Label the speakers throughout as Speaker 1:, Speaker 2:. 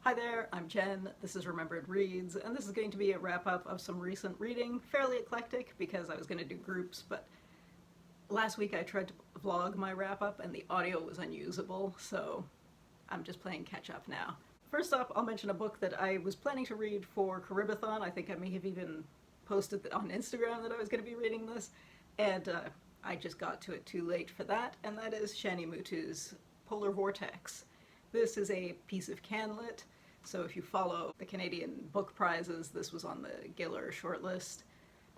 Speaker 1: Hi there, I'm Jen, this is Remembered Reads, and this is going to be a wrap-up of some recent reading, fairly eclectic because I was going to do groups, but last week I tried to vlog my wrap-up and the audio was unusable, so I'm just playing catch-up now. First off, I'll mention a book that I was planning to read for Caribathon. I think I may have even posted on Instagram that I was going to be reading this, and I just got to it too late for that, and that is Shani Mootoo's Polar Vortex. This is a piece of CanLit, so if you follow the Canadian book prizes, this was on the Gill shortlist,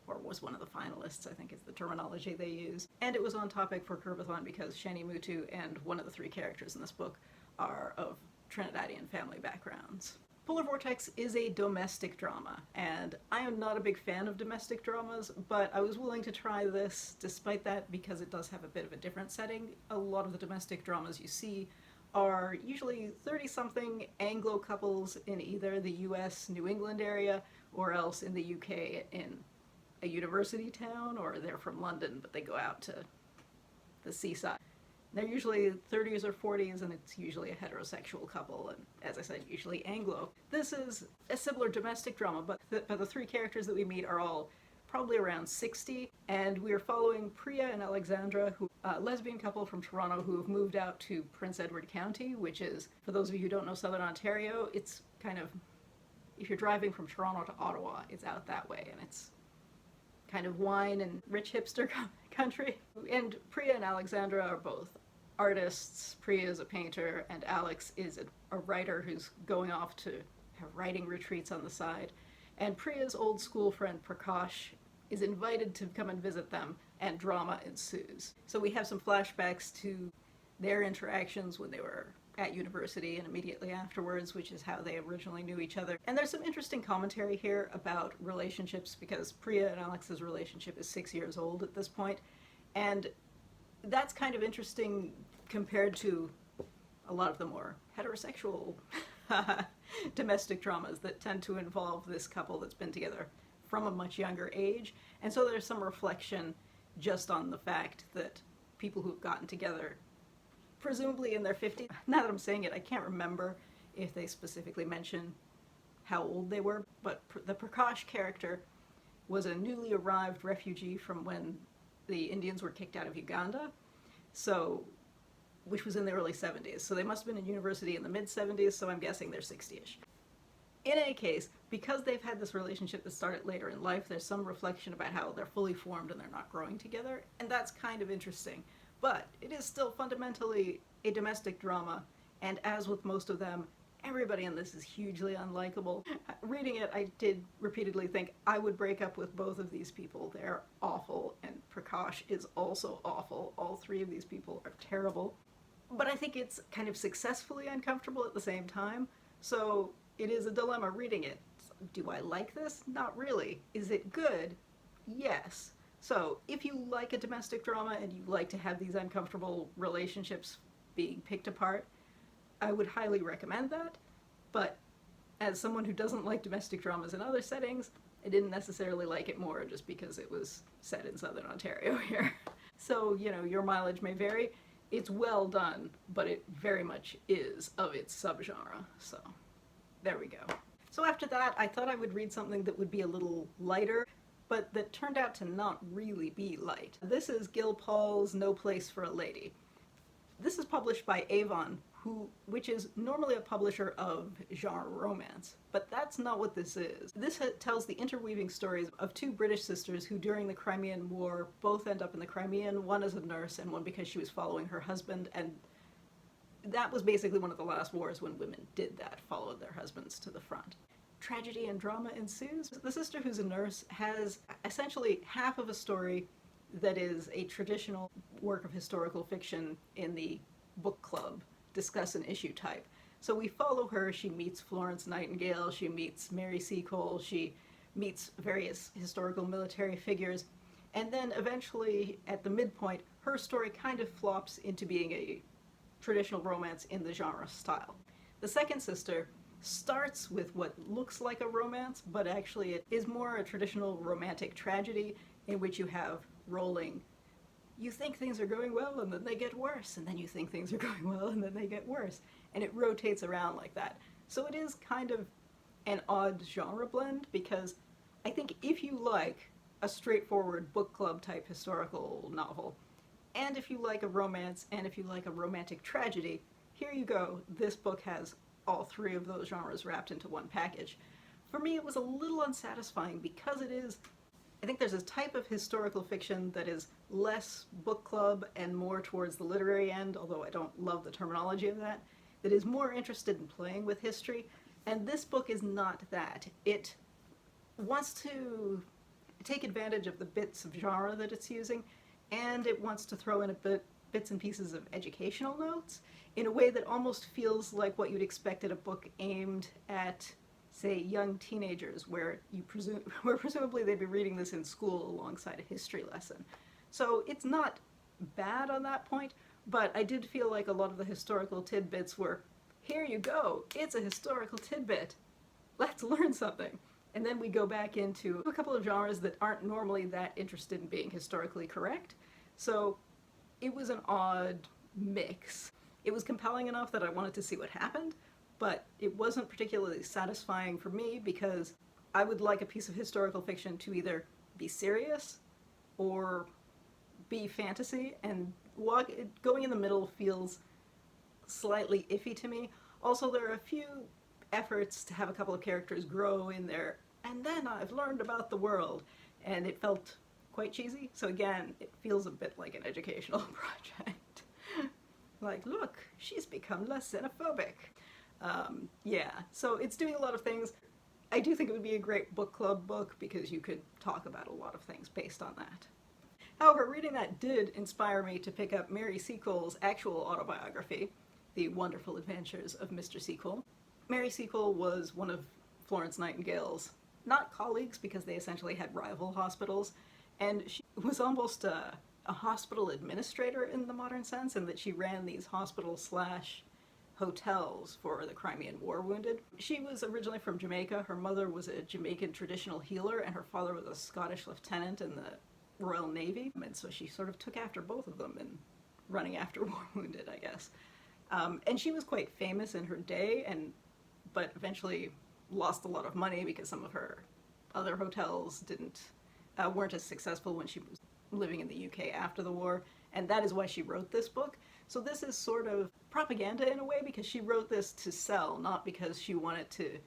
Speaker 1: or was one of the finalists, I think is the terminology they use. And it was on topic for Caribathon because Shani Mootoo and one of the three characters in this book are of Trinidadian family backgrounds. Polar Vortex is a domestic drama, and I am not a big fan of domestic dramas, but I was willing to try this despite that because it does have a bit of a different setting. A lot of the domestic dramas you see are usually 30-something Anglo couples in either the US, New England area, or else in the UK in a university town, or they're from London but they go out to the seaside. They're usually 30s or 40s, and it's usually a heterosexual couple, and as I said, usually Anglo. This is a similar domestic drama, but the three characters that we meet are all probably around 60, and we are following Priya and Alexandra, who a lesbian couple from Toronto who have moved out to Prince Edward County, which is, for those of you who don't know Southern Ontario, it's kind of, if you're driving from Toronto to Ottawa, it's out that way, and it's kind of wine and rich hipster country. And Priya and Alexandra are both artists. Priya is a painter, and Alex is a writer who's going off to have writing retreats on the side. And Priya's old school friend Prakash is invited to come and visit them, and drama ensues. So we have some flashbacks to their interactions when they were at university and immediately afterwards, which is how they originally knew each other. And there's some interesting commentary here about relationships, because Priya and Alex's relationship is 6 years old at this point, and that's kind of interesting compared to a lot of the more heterosexual domestic dramas that tend to involve this couple that's been together from a much younger age. And so there's some reflection just on the fact that people who've gotten together presumably in their 50s. Now that I'm saying it, I can't remember if they specifically mention how old they were, but the Prakash character was a newly arrived refugee from when the Indians were kicked out of Uganda, so, which was in the early 70s. So they must have been in university in the mid-70s, so I'm guessing they're 60-ish. In any case, because they've had this relationship that started later in life, there's some reflection about how they're fully formed and they're not growing together, and that's kind of interesting. But it is still fundamentally a domestic drama, and as with most of them, everybody in this is hugely unlikable. Reading it, I did repeatedly think I would break up with both of these people. They're awful, and Prakash is also awful. All three of these people are terrible. But I think it's kind of successfully uncomfortable at the same time, so it is a dilemma reading it. Do I like this? Not really. Is it good? Yes. So if you like a domestic drama and you like to have these uncomfortable relationships being picked apart, I would highly recommend that. But as someone who doesn't like domestic dramas in other settings, I didn't necessarily like it more just because it was set in Southern Ontario here. So, you know, your mileage may vary. It's well done, but it very much is of its subgenre. So there we go. So after that, I thought I would read something that would be a little lighter, but that turned out to not really be light. This is Gill Paul's No Place for a Lady. This is published by Avon, which is normally a publisher of genre romance, but that's not what this is. This tells the interweaving stories of two British sisters who during the Crimean War both end up in the Crimean, one as a nurse and one because she was following her husband, and that was basically one of the last wars when women did that, followed their husbands to the front. Tragedy and drama ensues. The sister who's a nurse has essentially half of a story that is a traditional work of historical fiction in the book club, discuss an issue type. So we follow her. She meets Florence Nightingale, she meets Mary Seacole, she meets various historical military figures, and then eventually at the midpoint her story kind of flops into being a traditional romance in the genre style. The second sister starts with what looks like a romance, but actually it is more a traditional romantic tragedy in which you have rolling, you think things are going well and then they get worse, and then you think things are going well and then they get worse, and it rotates around like that. So it is kind of an odd genre blend, because I think if you like a straightforward book club type historical novel, and if you like a romance, and if you like a romantic tragedy, here you go. This book has all three of those genres wrapped into one package. For me, it was a little unsatisfying because it is, I think there's a type of historical fiction that is less book club and more towards the literary end, although I don't love the terminology of that, that is more interested in playing with history. And this book is not that. It wants to take advantage of the bits of genre that it's using, and it wants to throw in bits and pieces of educational notes in a way that almost feels like what you'd expect at a book aimed at, say, young teenagers, where presumably they'd be reading this in school alongside a history lesson. So it's not bad on that point, but I did feel like a lot of the historical tidbits were, here you go, it's a historical tidbit, let's learn something. And then we go back into a couple of genres that aren't normally that interested in being historically correct. So it was an odd mix. It was compelling enough that I wanted to see what happened, but it wasn't particularly satisfying for me, because I would like a piece of historical fiction to either be serious or be fantasy, and going in the middle feels slightly iffy to me. Also, there are a few efforts to have a couple of characters grow in there, and then I've learned about the world, and it felt quite cheesy. So again, it feels a bit like an educational project. Like, look, she's become less xenophobic. Yeah, so it's doing a lot of things. I do think it would be a great book club book, because you could talk about a lot of things based on that. However, reading that did inspire me to pick up Mary Seacole's actual autobiography, The Wonderful Adventures of Mr. Seacole. Mary Seacole was one of Florence Nightingale's, not colleagues, because they essentially had rival hospitals, and she was almost a hospital administrator in the modern sense, in that she ran these hospitals/hotels for the Crimean War wounded. She was originally from Jamaica. Her mother was a Jamaican traditional healer, and her father was a Scottish lieutenant in the Royal Navy, and so she sort of took after both of them in running after war wounded, I guess. And she was quite famous in her day, but eventually lost a lot of money because some of her other hotels weren't as successful when she was living in the UK after the war, and that is why she wrote this book. So this is sort of propaganda in a way, because she wrote this to sell, not because she wanted to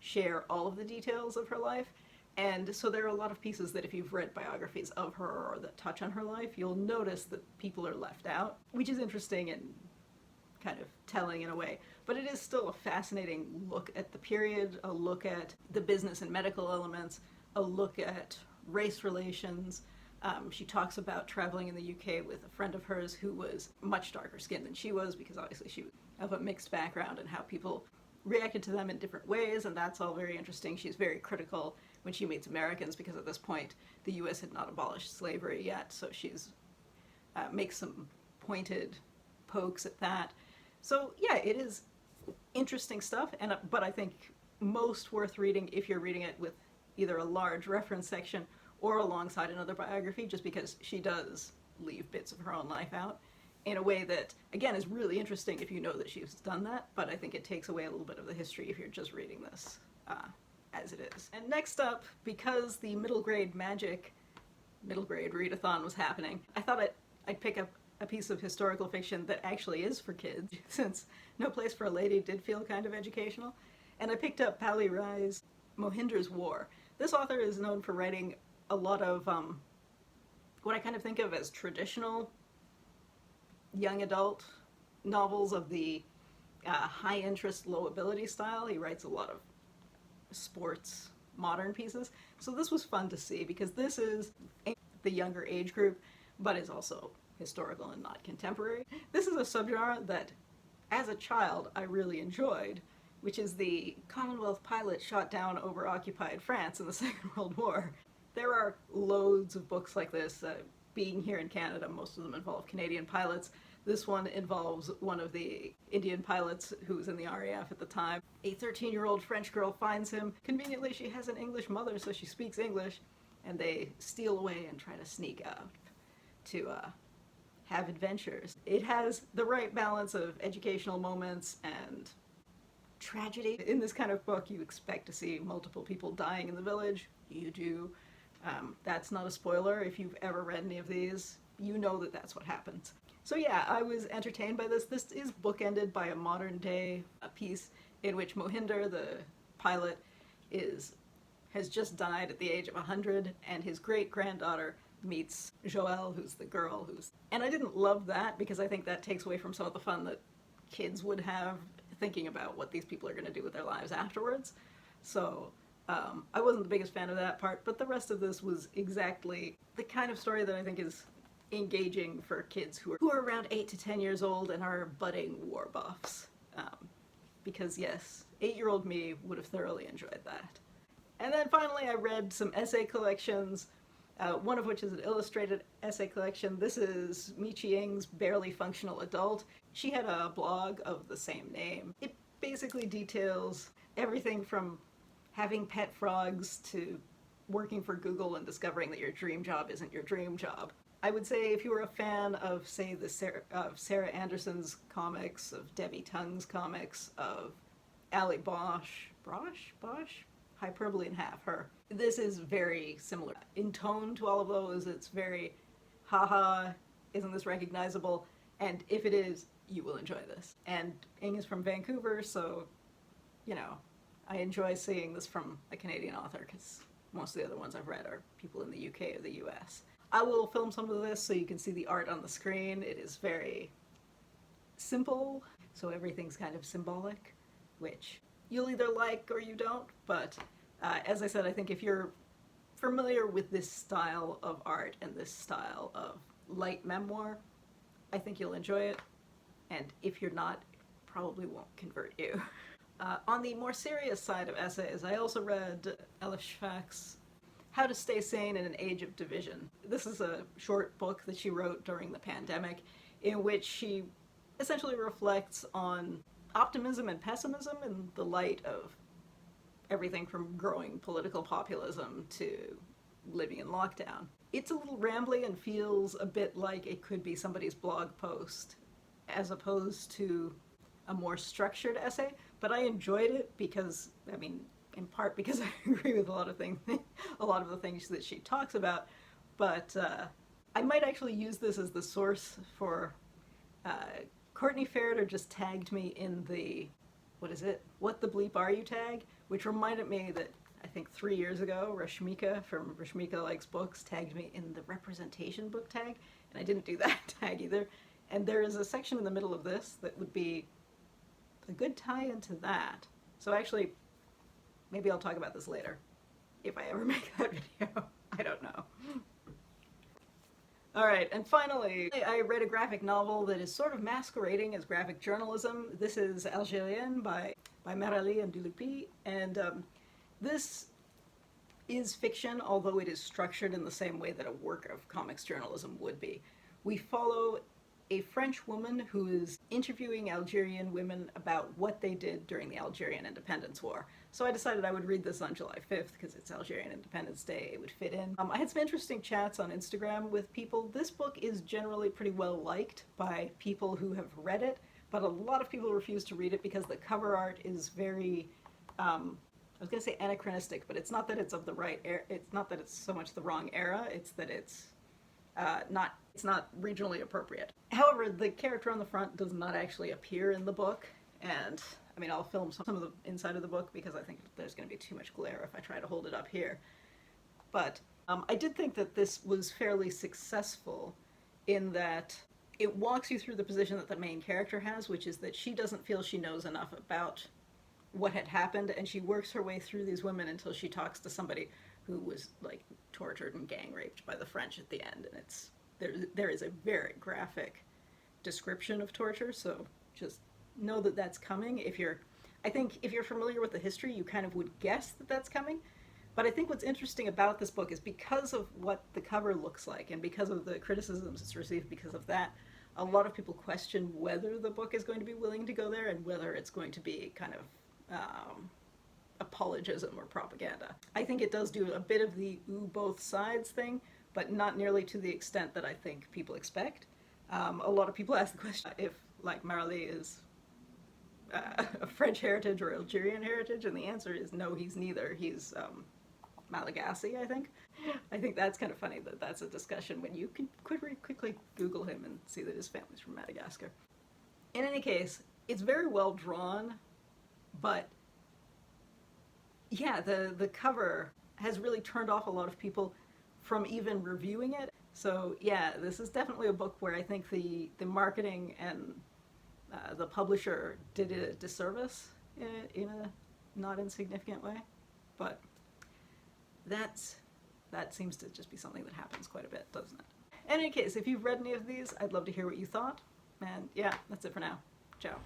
Speaker 1: share all of the details of her life. And so there are a lot of pieces that if you've read biographies of her or that touch on her life, you'll notice that people are left out, which is interesting and kind of telling in a way. But it is still a fascinating look at the period, a look at the business and medical elements, a look at race relations. She talks about traveling in the UK with a friend of hers who was much darker skinned than she was, because obviously she was of a mixed background, and how people reacted to them in different ways, and that's all very interesting. She's very critical when she meets Americans, because at this point the US had not abolished slavery yet, so she's makes some pointed pokes at that. So yeah, it is interesting stuff, but I think most worth reading if you're reading it with either a large reference section or alongside another biography, just because she does leave bits of her own life out in a way that, again, is really interesting if you know that she's done that, but I think it takes away a little bit of the history if you're just reading this as it is. And next up, because the middle grade readathon was happening, I thought I'd pick up a piece of historical fiction that actually is for kids, since No Place for a Lady did feel kind of educational. And I picked up Bali Rai's Mohinder's War. This author is known for writing a lot of what I kind of think of as traditional young adult novels of the high interest, low ability style. He writes a lot of sports, modern pieces. So this was fun to see, because this is the younger age group, but is also historical and not contemporary. This is a subgenre that, as a child, I really enjoyed, which is the Commonwealth pilot shot down over occupied France in the Second World War. There are loads of books like this. Being here in Canada, most of them involve Canadian pilots. This one involves one of the Indian pilots who was in the RAF at the time. A 13-year-old French girl finds him. Conveniently, she has an English mother, so she speaks English, and they steal away and try to sneak out to have adventures. It has the right balance of educational moments and tragedy. In this kind of book, you expect to see multiple people dying in the village. You do. That's not a spoiler. If you've ever read any of these, you know that that's what happens. So yeah, I was entertained by this. This is bookended by a modern day piece in which Mohinder, the pilot, has just died at the age of 100, and his great-granddaughter meets Joelle, who's the girl And I didn't love that because I think that takes away from some of the fun that kids would have thinking about what these people are going to do with their lives afterwards. So I wasn't the biggest fan of that part, but the rest of this was exactly the kind of story that I think is engaging for kids who are around 8 to 10 years old and are budding war buffs. Because yes, 8-year-old me would have thoroughly enjoyed that. And then finally I read some essay collections, one of which is an illustrated essay collection. This is Meichi Ng's Barely Functional Adult. She had a blog of the same name. It basically details everything from having pet frogs to working for Google and discovering that your dream job isn't your dream job. I would say if you were a fan of, say, Sarah Anderson's comics, of Debbie Tung's comics, of Ali Bosch, hyperbole in half, her. This is very similar. In tone to all of those, it's very, haha, isn't this recognizable? And if it is, you will enjoy this. And Ng is from Vancouver, so, you know, I enjoy seeing this from a Canadian author, because most of the other ones I've read are people in the UK or the US. I will film some of this so you can see the art on the screen. It is very simple, so everything's kind of symbolic, which you'll either like or you don't, but as I said, I think if you're familiar with this style of art and this style of light memoir, I think you'll enjoy it, and if you're not, it probably won't convert you. On the more serious side of essays, I also read Elif Shafak's How to Stay Sane in an Age of Division. This is a short book that she wrote during the pandemic in which she essentially reflects on optimism and pessimism in the light of everything from growing political populism to living in lockdown. It's a little rambly and feels a bit like it could be somebody's blog post as opposed to a more structured essay, but I enjoyed it because, I mean, in part because I agree with a lot of the things that she talks about, but I might actually use this as the source for Courtney Ferreter just tagged me in the, what the bleep are you tag, which reminded me that I think 3 years ago, Rashmika from Rashmika Likes Books tagged me in the representation book tag, and I didn't do that tag either. And there is a section in the middle of this that would be a good tie into that. So actually, maybe I'll talk about this later, if I ever make that video. I don't know. Alright, and finally, I read a graphic novel that is sort of masquerading as graphic journalism. This is Algériennes by Meralli and Deloupy, and this is fiction, although it is structured in the same way that a work of comics journalism would be. We follow a French woman who is interviewing Algerian women about what they did during the Algerian Independence War. So I decided I would read this on July 5th because it's Algerian Independence Day, it would fit in. I had some interesting chats on Instagram with people. This book is generally pretty well liked by people who have read it, but a lot of people refuse to read it because the cover art is very, I was going to say anachronistic, but it's not that it's of the right era, it's not that it's so much the wrong era, it's that it's not regionally appropriate. However, the character on the front does not actually appear in the book, and I mean, I'll film some of the inside of the book because I think there's going to be too much glare if I try to hold it up here. But I did think that this was fairly successful in that it walks you through the position that the main character has, which is that she doesn't feel she knows enough about what had happened, and she works her way through these women until she talks to somebody who was like tortured and gang raped by the French at the end, and there is a very graphic description of torture, so just know that that's coming. I think if you're familiar with the history, you kind of would guess that that's coming, but I think what's interesting about this book is because of what the cover looks like and because of the criticisms it's received because of that, a lot of people question whether the book is going to be willing to go there and whether it's going to be kind of apologism or propaganda. I think it does do a bit of the ooh, both sides thing, but not nearly to the extent that I think people expect. A lot of people ask the question if, like, Meralli is of French heritage or Algerian heritage, and the answer is no, he's neither. He's Malagasy, I think. I think that's kind of funny that that's a discussion when you can quickly Google him and see that his family's from Madagascar. In any case, it's very well drawn, but yeah, the cover has really turned off a lot of people from even reviewing it. So yeah, this is definitely a book where I think the marketing and the publisher did it a disservice in a not insignificant way. But that seems to just be something that happens quite a bit, doesn't it? In any case, if you've read any of these, I'd love to hear what you thought. And yeah, that's it for now. Ciao.